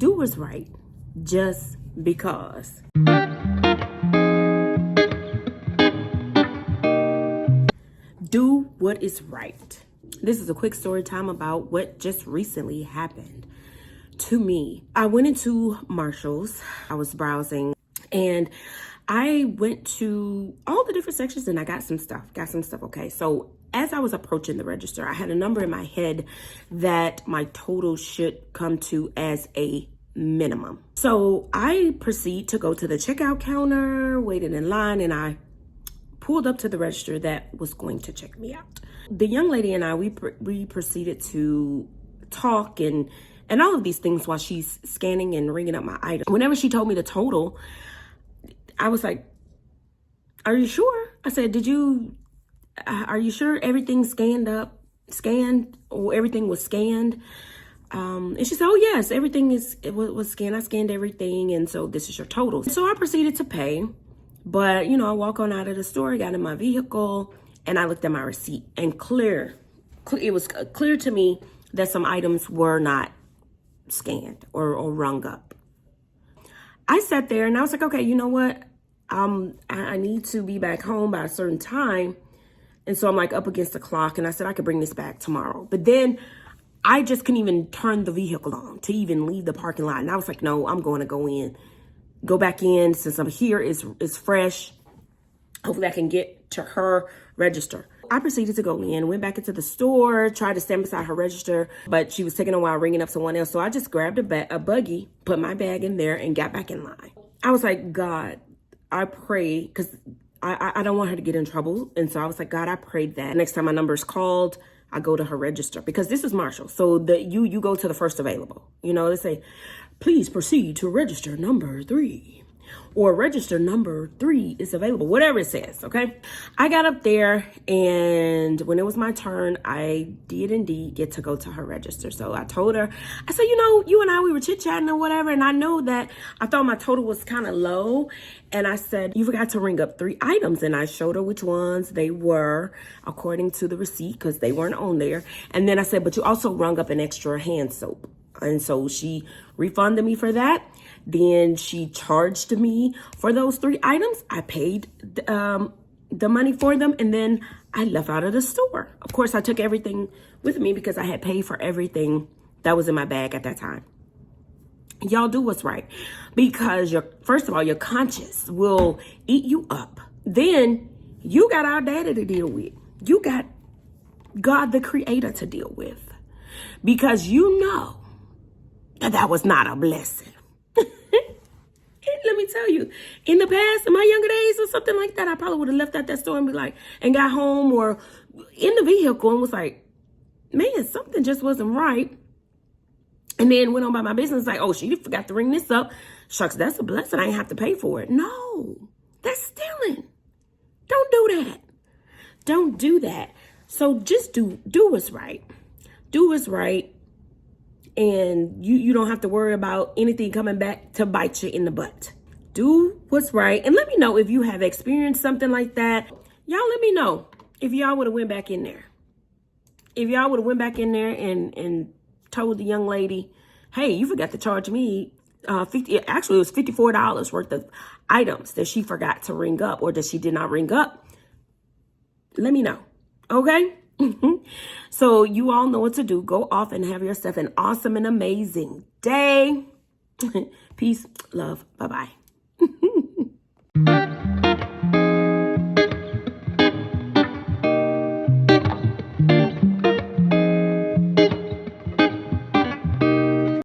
do what's right just because. Do what is right. This is a quick story time about what just recently happened to me. I went into Marshall's. I was browsing and I went to all the different sections and I got some stuff. Okay. So as I was approaching the register, I had a number in my head that my total should come to as a minimum. So I proceed to go to the checkout counter, waited in line, and I pulled up to the register that was going to check me out. The young lady and I, we proceeded to talk and all of these things while she's scanning and ringing up my item. Whenever she told me the total, I was like, "Are you sure?" I said, "Are you sure everything's scanned, or everything was scanned?" And she said, "Oh yes, everything was scanned. I scanned everything, and so this is your total." So I proceeded to pay, but I walk on out of the store, got in my vehicle, and I looked at my receipt, and it was clear to me that some items were not scanned or rung up. I sat there and I was like, okay, you know what? I need to be back home by a certain time. And so I'm like up against the clock and I said, I could bring this back tomorrow. But then I just couldn't even turn the vehicle on to even leave the parking lot. And I was like, no, I'm going to go back in since I'm here, is fresh. Hopefully I can get to her register. I proceeded to go in, went back into the store, tried to stand beside her register, but she was taking a while ringing up someone else. So I just grabbed a buggy, put my bag in there, and got back in line. I was like, God, I pray, because I don't want her to get in trouble. And so I was like, God, I prayed that next time my number is called, I go to her register, because this is Marshall. So you go to the first available. They say, please proceed to register number 3. Or register number 3 is available, whatever it says, okay? I got up there, and when it was my turn, I did indeed get to go to her register. So I told her, I said, you and I, we were chit-chatting or whatever, and I know that I thought my total was kind of low, and I said, you forgot to ring up 3 items, and I showed her which ones they were according to the receipt, because they weren't on there. And then I said, but you also rung up an extra hand soap. And so she refunded me for that. Then she charged me for those 3 items. I paid the money for them, and then I left out of the store. Of course, I took everything with me because I had paid for everything that was in my bag at that time. Y'all do what's right, because first of all, your conscience will eat you up. Then you got our daddy to deal with. You got God, the creator, to deal with, because that was not a blessing. Let me tell you, in the past, in my younger days or something like that, I probably would have left at that store and got home or in the vehicle and was like, man, something just wasn't right. And then went on by my business like, oh, she forgot to ring this up. Shucks, that's a blessing. I ain't have to pay for it. No, that's stealing. Don't do that. Don't do that. So just do what's right. Do what's right. And you don't have to worry about anything coming back to bite you in the butt. Do what's right. And let me know if you have experienced something like that. Y'all let me know if y'all would have went back in there. If y'all would have went back in there and told the young lady, hey, you forgot to charge me actually it was $54 worth of items that she forgot to ring up or that she did not ring up. Let me know. Okay? So you all know what to do. Go off and have yourself an awesome and amazing day. Peace, love, bye-bye.